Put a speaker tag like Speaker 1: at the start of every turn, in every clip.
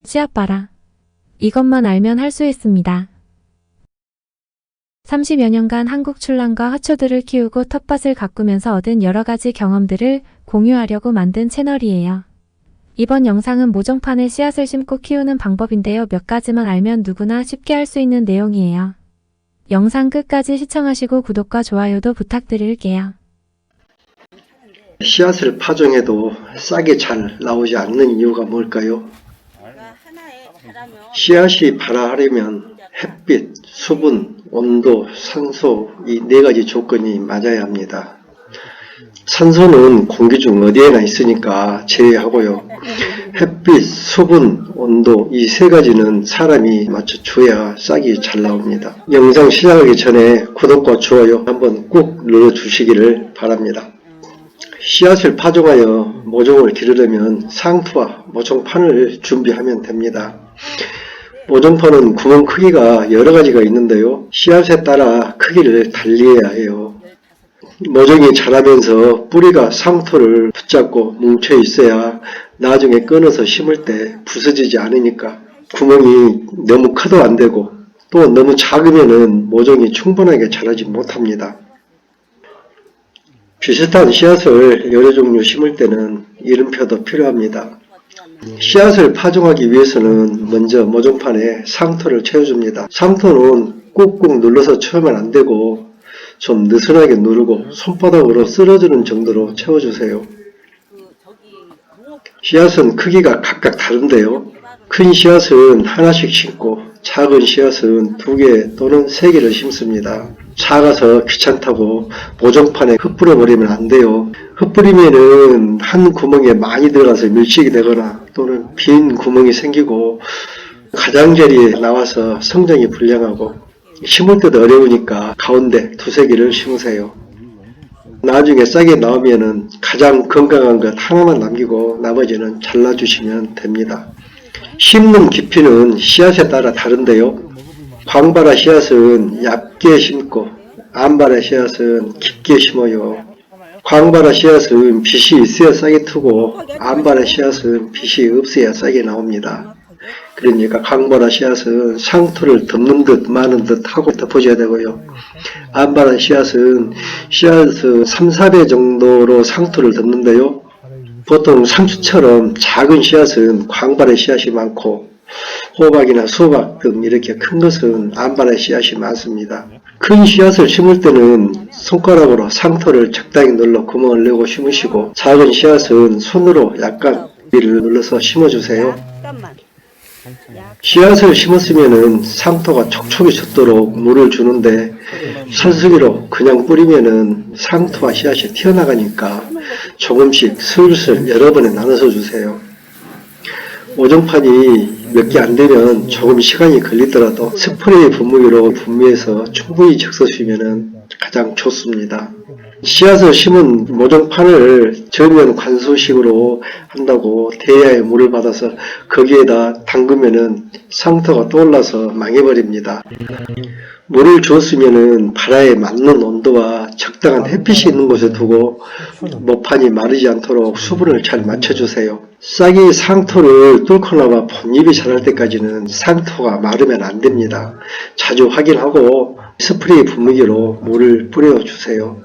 Speaker 1: 씨앗 봐라. 이것만 알면 할 수 있습니다. 30여 년간 한국 출란과 화초들을 키우고 텃밭을 가꾸면서 얻은 여러가지 경험들을 공유하려고 만든 채널이에요. 이번 영상은 모종판에 씨앗을 심고 키우는 방법인데요. 몇 가지만 알면 누구나 쉽게 할 수 있는 내용이에요. 영상 끝까지 시청하시고 구독과 좋아요도 부탁드릴게요.
Speaker 2: 씨앗을 파종해도 싹이 잘 나오지 않는 이유가 뭘까요? 씨앗이 발화하려면 햇빛, 수분, 온도, 산소 이 네 가지 조건이 맞아야 합니다. 산소는 공기 중 어디에나 있으니까 제외하고요. 햇빛, 수분, 온도 이 세 가지는 사람이 맞춰줘야 싹이 잘 나옵니다. 영상 시작하기 전에 구독과 좋아요 한번 꾹 눌러주시기를 바랍니다. 씨앗을 파종하여 모종을 기르려면 상투와 모종판을 준비하면 됩니다. 모종판은 구멍 크기가 여러가지가 있는데요. 씨앗에 따라 크기를 달리해야 해요. 모종이 자라면서 뿌리가 상토를 붙잡고 뭉쳐 있어야 나중에 끊어서 심을 때 부서지지 않으니까 구멍이 너무 커도 안되고 또 너무 작으면 모종이 충분하게 자라지 못합니다. 비슷한 씨앗을 여러 종류 심을 때는 이름표도 필요합니다. 씨앗을 파종하기 위해서는 먼저 모종판에 상토를 채워줍니다. 상토는 꾹꾹 눌러서 채우면 안되고 좀 느슨하게 누르고 손바닥으로 쓸어주는 정도로 채워주세요. 씨앗은 크기가 각각 다른데요. 큰 씨앗은 하나씩 심고 작은 씨앗은 2개 또는 3개를 심습니다. 작아서 귀찮다고 모종판에 흩뿌려 버리면 안 돼요. 흩뿌리면은 한 구멍에 많이 들어가서 밀식이 되거나 또는 빈 구멍이 생기고 가장자리에 나와서 성장이 불량하고 심을 때도 어려우니까 가운데 2-3개를 심으세요. 나중에 싹이 나오면은 가장 건강한 것 하나만 남기고 나머지는 잘라주시면 됩니다. 심는 깊이는 씨앗에 따라 다른데요. 광발화 씨앗은 얇게 심고 암발화 씨앗은 깊게 심어요. 광발화 씨앗은 빛이 있어야 싹이 트고 암발화 씨앗은 빛이 없어야 싹이 나옵니다. 그러니까 광발화 씨앗은 상토를 덮는 듯 마는 듯 하고 덮어줘야 되고요. 암발화 씨앗은 씨앗을 3-4배 정도로 상토를 덮는데요. 보통 상추처럼 작은 씨앗은 광발의 씨앗이 많고 호박이나 수박 등 이렇게 큰 것은 암발의 씨앗이 많습니다. 큰 씨앗을 심을 때는 손가락으로 상토를 적당히 눌러 구멍을 내고 심으시고 작은 씨앗은 손으로 약간 위를 눌러서 심어주세요. 씨앗을 심었으면 상토가 촉촉이 젖도록 물을 주는데 산수기로 그냥 뿌리면은 상토와 씨앗이 튀어나가니까 조금씩 슬슬 여러 번에 나눠서 주세요. 모종판이 몇 개 안되면 조금 시간이 걸리더라도 스프레이 분무기로 분무해서 충분히 적셔주시면 가장 좋습니다. 씨앗을 심은 모종판을 저면 관수식으로 한다고 대야에 물을 받아서 거기에다 담그면은 상토가 떠올라서 망해버립니다. 물을 주었으면은 발화에 맞는 온도와 적당한 햇빛이 있는 곳에 두고 모판이 마르지 않도록 수분을 잘 맞춰주세요. 싹이 상토를 뚫고 나와 본잎이 자랄 때까지는 상토가 마르면 안됩니다. 자주 확인하고 스프레이 분무기로 물을 뿌려주세요.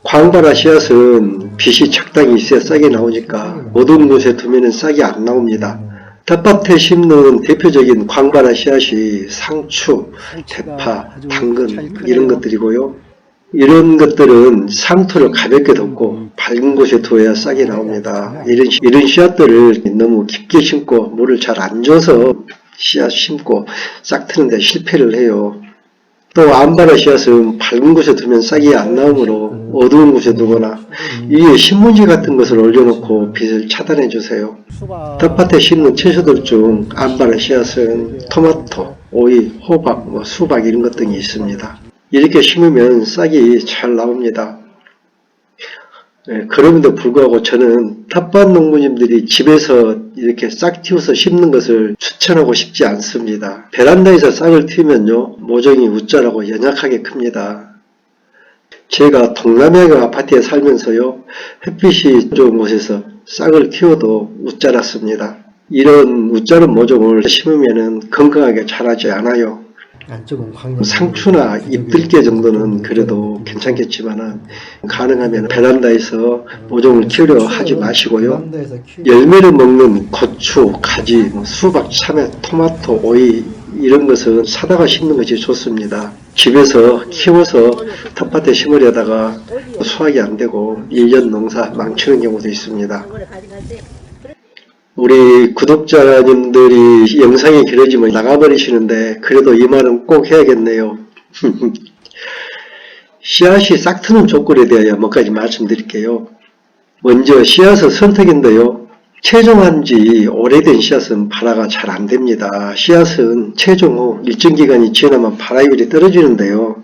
Speaker 2: 광발화 씨앗은 빛이 적당히 있어야 싹이 나오니까 어두운 곳에 두면 싹이 안 나옵니다. 텃밭에 심는 대표적인 광발화 씨앗이 상추, 대파, 당근 이런 것들이고요. 이런 것들은 상토를 가볍게 덮고 밝은 곳에 두어야 싹이 나옵니다. 이런 씨앗들을 너무 깊게 심고 물을 잘 안 줘서 씨앗 심고 싹 트는데 실패를 해요. 또 암발화 씨앗은 밝은 곳에 두면 싹이 안 나오므로 어두운 곳에 두거나 위에 신문지 같은 것을 올려놓고 빛을 차단해 주세요. 텃밭에 심는 채소들 중 암발화 씨앗은 토마토, 오이, 호박, 수박 이런 것 등이 있습니다. 이렇게 심으면 싹이 잘 나옵니다. 그럼에도 불구하고 저는 텃밭 농부님들이 집에서 이렇게 싹 틔워서 심는 것을 추천하고 싶지 않습니다. 베란다에서 싹을 틔우면요 모종이 웃자라고 연약하게 큽니다. 제가 동남아의 아파트에 살면서요 햇빛이 좋은 곳에서 싹을 키워도 웃자랐습니다. 이런 웃자른 모종을 심으면 건강하게 자라지 않아요.
Speaker 3: 안쪽은 광야.
Speaker 2: 상추나 잎들개 정도는 그래도 괜찮겠지만은 가능하면 베란다에서 모종을 키우려 하지 마시고요. 열매를 먹는 고추, 가지, 수박, 참외, 토마토, 오이 이런 것은 사다가 심는 것이 좋습니다. 집에서 키워서 텃밭에 심으려다가 수확이 안 되고 1년 농사 망치는 경우도 있습니다. 우리 구독자님들이 영상이 길어지면 나가버리시는데 그래도 이 말은 꼭 해야겠네요. 씨앗이 싹 트는 조건에 대하여 몇 가지 말씀드릴게요. 먼저 씨앗의 선택인데요. 채종한 지 오래된 씨앗은 발화가 잘 안됩니다. 씨앗은 채종 후 일정 기간이 지나면 발화율이 떨어지는데요.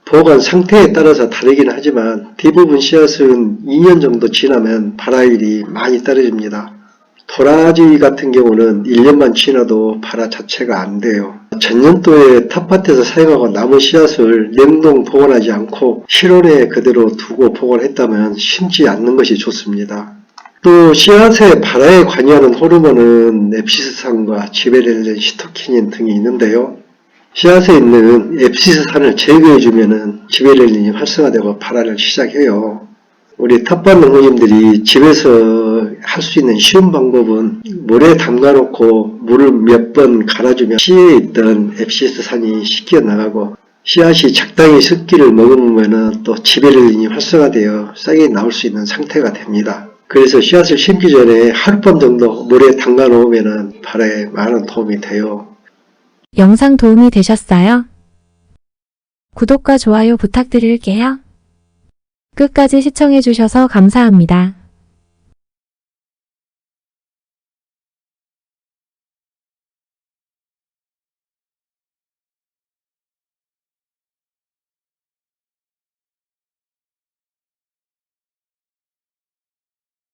Speaker 2: 보관 상태에 따라서 다르긴 하지만 대부분 씨앗은 2년 정도 지나면 발화율이 많이 떨어집니다. 도라지 같은 경우는 1년만 지나도 발화 자체가 안 돼요. 전년도에 텃밭에서 사용하고 남은 씨앗을 냉동 보관하지 않고 실온에 그대로 두고 보관했다면 심지 않는 것이 좋습니다. 또 씨앗의 발화에 관여하는 호르몬은 앱시스산과 지베렐린, 시토키닌 등이 있는데요. 씨앗에 있는 앱시스산을 제거해주면 지베렐린이 활성화되고 발화를 시작해요. 우리 텃밭 농부님들이 집에서 할 수 있는 쉬운 방법은 물에 담가놓고 물을 몇 번 갈아주면 씨에 있던 앱시스산이 씻겨 나가고 씨앗이 적당히 습기를 머금으면 또 지베렐린이 활성화되어 싹이 나올 수 있는 상태가 됩니다. 그래서 씨앗을 심기 전에 하룻밤 정도 물에 담가 놓으면 발화에 많은 도움이 돼요.
Speaker 1: 영상 도움이 되셨어요? 구독과 좋아요 부탁드릴게요. 끝까지 시청해주셔서 감사합니다.